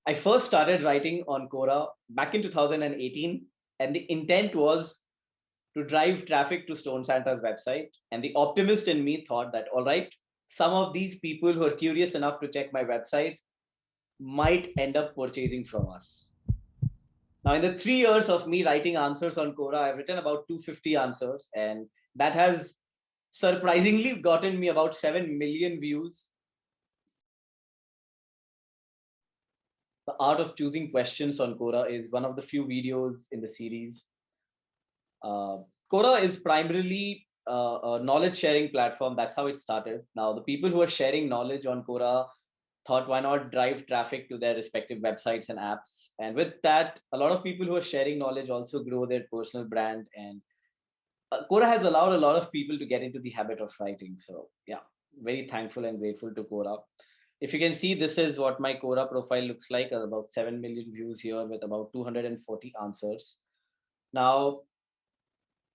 I first started writing on Quora back in 2018, and the intent was to drive traffic to Stone Santa's website. And the optimist in me thought that, all right, some of these people who are curious enough to check my website might end up purchasing from us. Now, in the 3 years of me writing answers on Quora, I've written about 250 answers, and that has surprisingly gotten me about 7 million views. The art of choosing questions on Quora is one of the few videos in the series. Uh, Quora is primarily a knowledge sharing platform. That's how it started. Now, the people who are sharing knowledge on Quora thought, why not drive traffic to their respective websites and apps? And with that, a lot of people who are sharing knowledge also grow their personal brand. And Quora has allowed a lot of people to get into the habit of writing. So, yeah, very thankful and grateful to Quora. If you can see, this is what my Quora profile looks like, about 7 million views here with about 240 answers. Now,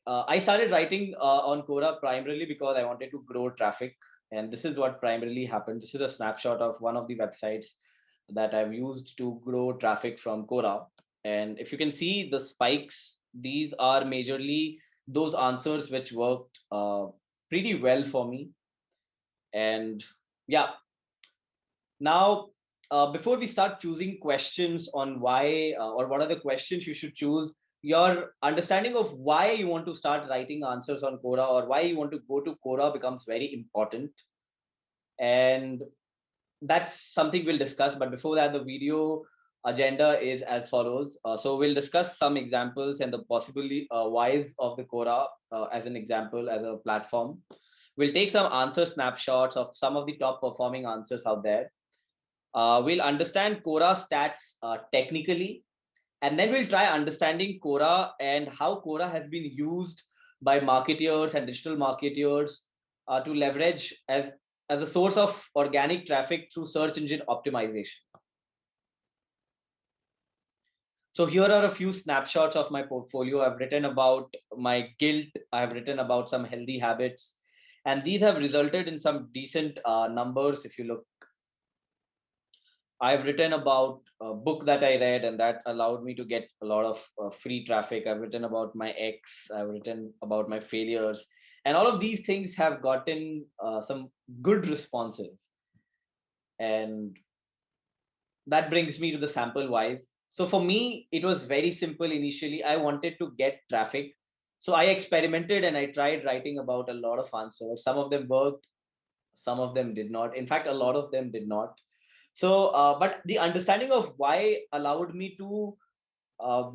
I started writing on Quora primarily because I wanted to grow traffic. And this is what primarily happened. This is a snapshot of one of the websites that I've used to grow traffic from Quora. And if you can see the spikes, these are majorly those answers which worked pretty well for me. And yeah, now, before we start choosing questions on why or what are the questions you should choose, your understanding of why you want to start writing answers on Quora or why you want to go to Quora becomes very important. And that's something we'll discuss. But before that, the video agenda is as follows. So we'll discuss some examples and the possibly whys of the Quora as an example, as a platform. We'll take some answer snapshots of some of the top performing answers out there. We'll understand Quora stats technically, and then we'll try understanding Quora and how Quora has been used by marketers and digital marketers to leverage as a source of organic traffic through search engine optimization. So here are a few snapshots of my portfolio. I've written about my guilt. I've written about some healthy habits, and these have resulted in some decent numbers. If you look, I've written about a book that I read, and that allowed me to get a lot of free traffic. I've written about my ex. I've written about my failures. And all of these things have gotten some good responses. And that brings me to the sample wise. So for me, it was very simple initially. I wanted to get traffic. So I experimented and I tried writing about a lot of answers. Some of them worked, some of them did not. In fact, a lot of them did not. So, but the understanding of why allowed me to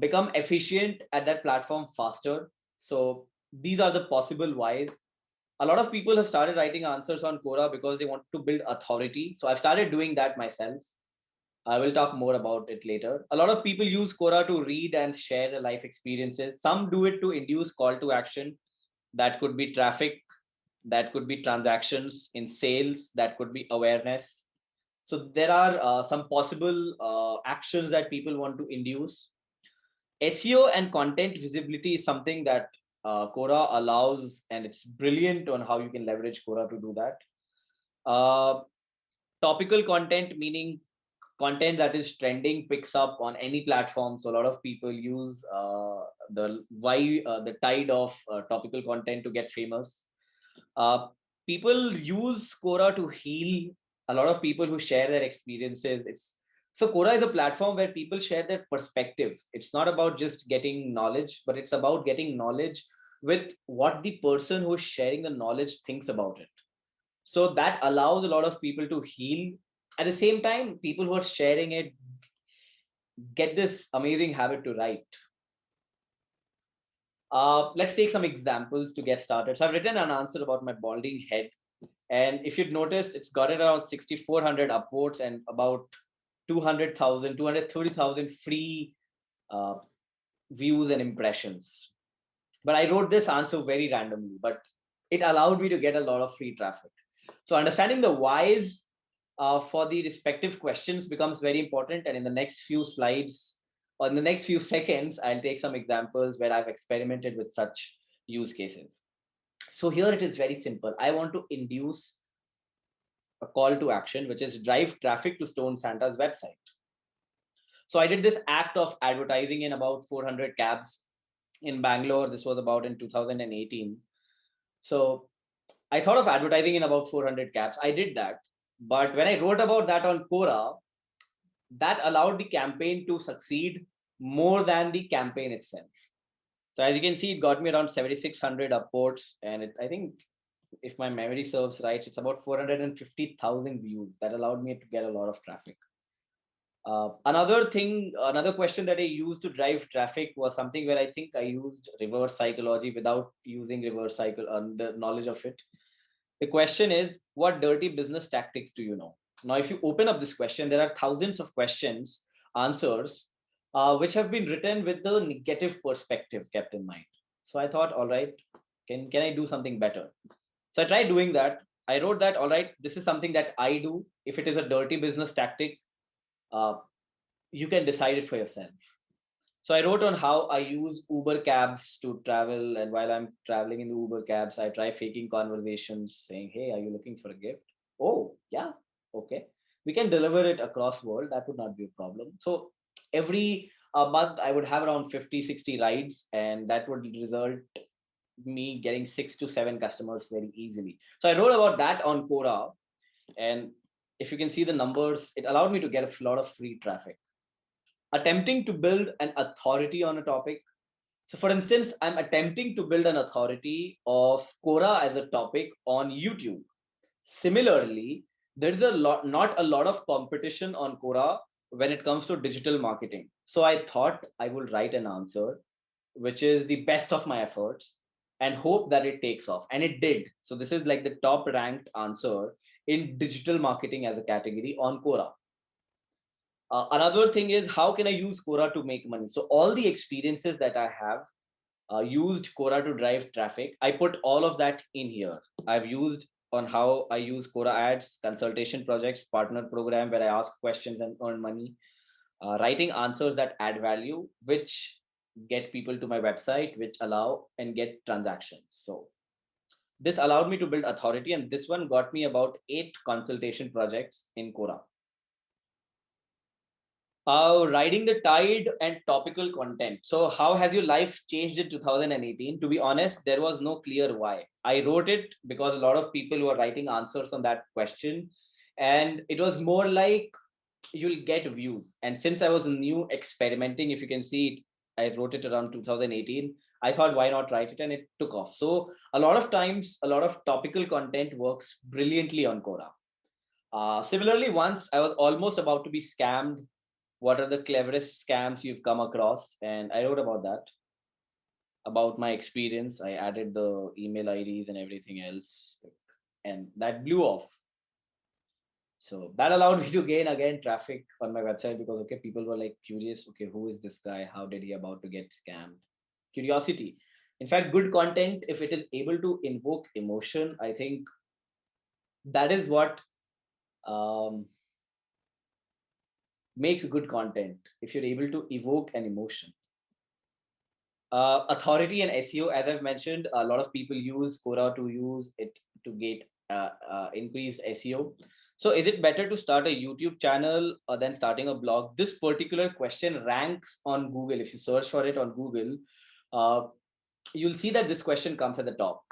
become efficient at that platform faster. So, these are the possible whys. A lot of people have started writing answers on Quora because they want to build authority. So, I've started doing that myself. I will talk more about it later. A lot of people use Quora to read and share their life experiences. Some do it to induce call to action. That could be traffic, that could be transactions in sales, that could be awareness. So there are some possible actions that people want to induce. SEO and content visibility is something that Quora allows, and it's brilliant on how you can leverage Quora to do that. Topical content, meaning content that is trending, picks up on any platform. So a lot of people use the tide of topical content to get famous. People use Quora to heal. A lot of people who share their experiences. So Quora is a platform where people share their perspectives. It's not about just getting knowledge, but it's about getting knowledge with what the person who's sharing the knowledge thinks about it. So that allows a lot of people to heal. At the same time, people who are sharing it get this amazing habit to write. Let's take some examples to get started. So I've written an answer about my balding head. And if you'd noticed, it's gotten around 6,400 upvotes and about 200,000, 230,000 free uh, views and impressions. But I wrote this answer very randomly, but it allowed me to get a lot of free traffic. So understanding the whys for the respective questions becomes very important. And in the next few slides or in the next few seconds, I'll take some examples where I've experimented with such use cases. So here it is very simple. I want to induce a call to action, which is drive traffic to Stone Santa's website. So I did this act of advertising in about 400 cabs in Bangalore. This was about in 2018. So I thought of advertising in about 400 cabs. I did that. But when I wrote about that on Quora, that allowed the campaign to succeed more than the campaign itself. So as you can see, it got me around 7,600 upvotes, and I think if my memory serves right, it's about 450,000 views. That allowed me to get a lot of traffic. Another question that I used to drive traffic was something where I think I used reverse psychology without using reverse cycle the knowledge of it. The question is, what dirty business tactics do you know? Now, if you open up this question, there are thousands of questions, answers, which have been written with the negative perspective kept in mind. So I thought, all right, can I do something better? So I tried doing that. I wrote that, all right, this is something that I do. If it is a dirty business tactic, uh, you can decide it for yourself. So I wrote on how I use Uber cabs to travel, and while I'm traveling in the Uber cabs, I try faking conversations saying, "Hey, are you looking for a gift?" Oh, yeah, okay. We can deliver it across world. That would not be a problem. So every month I would have around 50, 60 rides, and that would result me getting 6 to 7 customers very easily. So I wrote about that on Quora, and if you can see the numbers, it allowed me to get a lot of free traffic. Attempting to build an authority on a topic. So, for instance, I'm attempting to build an authority of Quora as a topic on YouTube. Similarly, there is not a lot of competition on Quora when it comes to digital marketing. So, I thought I would write an answer which is the best of my efforts and hope that it takes off. And it did. So, this is like the top ranked answer in digital marketing as a category on Quora. Another thing is, how can I use Quora to make money? So all the experiences that I have used Quora to drive traffic, I put all of that in here. I've used on how I use Quora ads, consultation projects, partner program where I ask questions and earn money, writing answers that add value, which get people to my website, which allow and get transactions. So this allowed me to build authority, and this one got me about 8 consultation projects in Quora. Riding the tide and topical content. So, how has your life changed in 2018? To be honest, there was no clear why. I wrote it because a lot of people were writing answers on that question, and it was more like you'll get views. And since I was new experimenting, if you can see it, I wrote it around 2018. I thought, why not write it? And it took off. So, a lot of times, a lot of topical content works brilliantly on Quora. Similarly, once I was almost about to be scammed. What are the cleverest scams you've come across? And I wrote about that, about my experience. I added the email IDs and everything else, and that blew off. So that allowed me to gain again traffic on my website because okay, people were like curious. Okay, who is this guy? How did he about to get scammed? Curiosity. In fact, good content, if it is able to invoke emotion, I think that is what um, makes good content. If you're able to evoke an emotion. Authority and SEO, as I've mentioned, a lot of people use Quora to use it to get increased SEO. So, is it better to start a YouTube channel than starting a blog? This particular question ranks on Google. If you search for it on Google, uh, you'll see that this question comes at the top.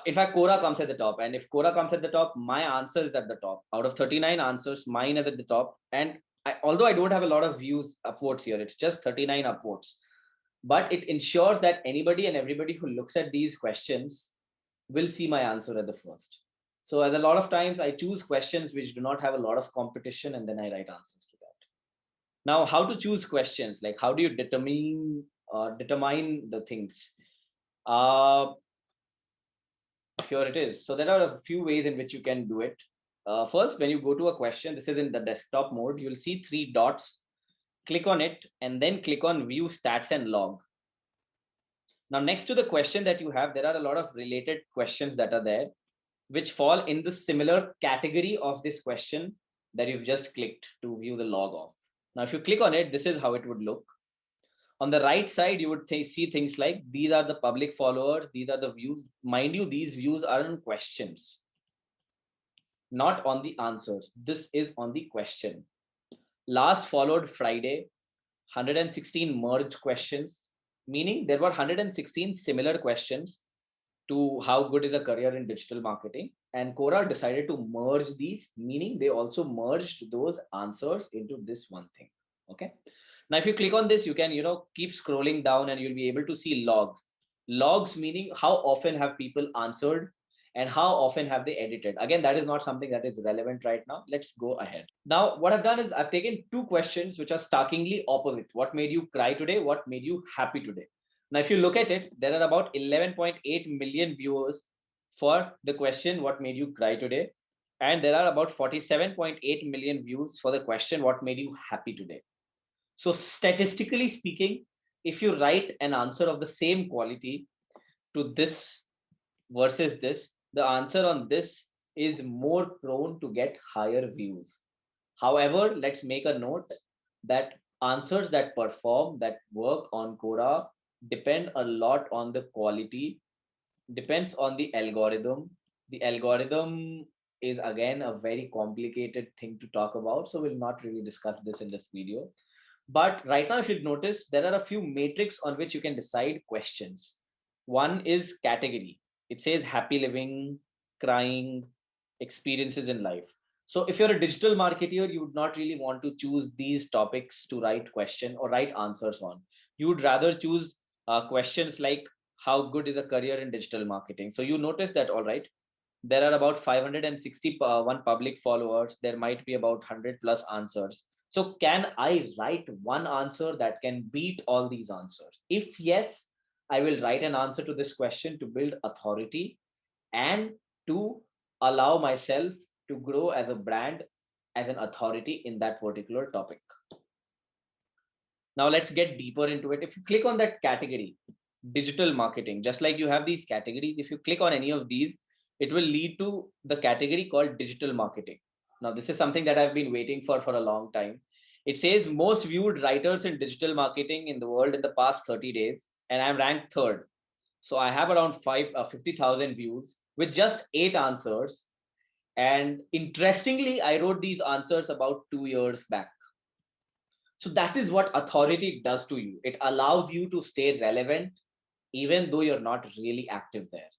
In fact, Quora comes at the top, and if Quora comes at the top, my answer is at the top. Out of 39 answers, mine is at the top. And although I don't have a lot of views upvotes here, it's just 39 upvotes, but it ensures that anybody and everybody who looks at these questions will see my answer at the first. So as a lot of times I choose questions which do not have a lot of competition, and then I write answers to that. Now, how to choose questions, like how do you determine the things? uh, Here it is. So there are a few ways in which you can do it. First, when you go to a question, this is in the desktop mode, you'll see 3 dots. Click on it and then click on view stats and log. Now, next to the question that you have, there are a lot of related questions that are there, which fall in the similar category of this question that you've just clicked to view the log of. Now, if you click on it, this is how it would look. On the right side, you would see things like these are the public followers, these are the views. Mind you, these views are on questions, not on the answers. This is on the question. Last followed Friday, 116 merged questions, meaning there were 116 similar questions to how good is a career in digital marketing. And Quora decided to merge these, meaning they also merged those answers into this one thing. Okay. Now, if you click on this, you can, keep scrolling down and you'll be able to see logs. Logs meaning how often have people answered and how often have they edited. Again, that is not something that is relevant right now. Let's go ahead. Now, what I've done is I've taken two questions which are starkly opposite. What made you cry today? What made you happy today? Now, if you look at it, there are about 11.8 million viewers for the question, what made you cry today? And there are about 47.8 million views for the question, what made you happy today? So, statistically speaking, if you write an answer of the same quality to this versus this, the answer on this is more prone to get higher views. However, let's make a note that answers that perform, that work on Quora, depend a lot on the quality, depends on the algorithm. The algorithm is again a very complicated thing to talk about, so we'll not really discuss this in this video. But right now, if you notice, there are a few metrics on which you can decide questions. One is category. It says happy living, crying, experiences in life. So if you're a digital marketer, you would not really want to choose these topics to write question or write answers on. You would rather choose questions like how good is a career in digital marketing. So you notice that, all right, there are about 561 public followers. There might be about 100 plus answers. So can I write one answer that can beat all these answers? If yes, I will write an answer to this question to build authority and to allow myself to grow as a brand, as an authority in that particular topic. Now let's get deeper into it. If you click on that category, digital marketing, just like you have these categories, if you click on any of these, it will lead to the category called digital marketing. Now, this is something that I've been waiting for a long time. It says most viewed writers in digital marketing in the world in the past 30 days, and I'm ranked third. So I have around 50,000 views with just 8 answers. And interestingly, I wrote these answers about 2 years back. So that is what authority does to you. It allows you to stay relevant even though you're not really active there.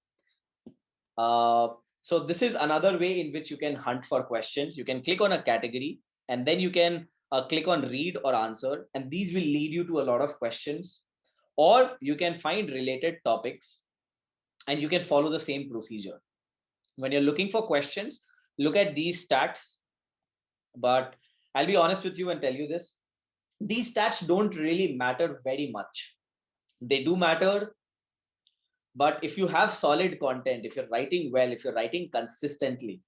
So this is another way in which you can hunt for questions. You can click on a category and then you can click on read or answer, and these will lead you to a lot of questions. Or you can find related topics and you can follow the same procedure. When you're looking for questions, look at these stats. But I'll be honest with you and tell you this, these stats don't really matter very much. They do matter, but if you have solid content, if you're writing well, if you're writing consistently,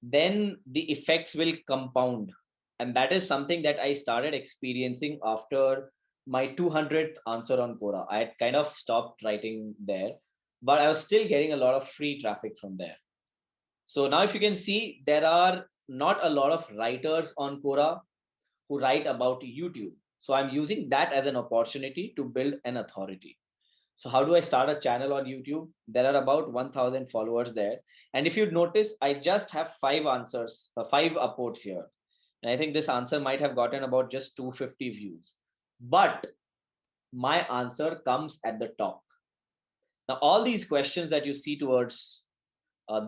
then the effects will compound. And that is something that I started experiencing after my 200th answer on Quora. I had kind of stopped writing there, but I was still getting a lot of free traffic from there. So now if you can see, there are not a lot of writers on Quora who write about YouTube. So I'm using that as an opportunity to build an authority. So how do I start a channel on YouTube? There are about 1,000 followers there. And if you notice, I just have 5 answers, 5 upvotes here. And I think this answer might have gotten about just 250 views. But my answer comes at the top. Now, all these questions that you see towards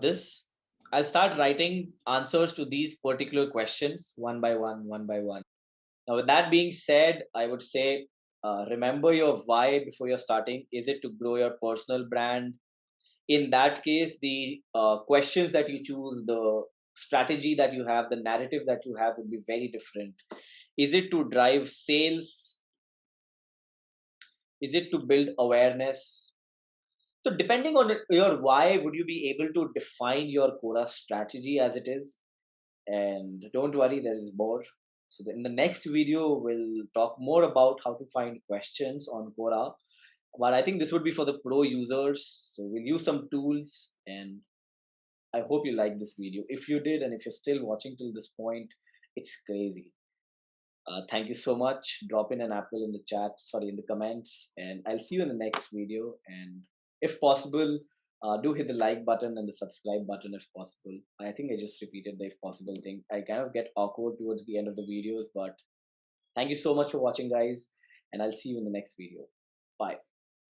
this, I'll start writing answers to these particular questions one by one, one by one. Now, with that being said, I would say remember your why before you're starting. Is it to grow your personal brand? In that case, the questions that you choose, the strategy that you have, the narrative that you have would be very different. Is it to drive sales? Is it to build awareness? So, depending on your why, would you be able to define your Quora strategy as it is? And don't worry, there is more. So in the next video, we'll talk more about how to find questions on Quora. But I think this would be for the pro users. So we'll use some tools, and I hope you like this video. If you did, and if you're still watching till this point, it's crazy. Thank you so much. Drop in an apple in the chat, sorry, in the comments, and I'll see you in the next video. And if possible, Do hit the like button and the subscribe button if possible. I think I just repeated the if possible thing. I kind of get awkward towards the end of the videos, but thank you so much for watching, guys, and I'll see you in the next video. Bye.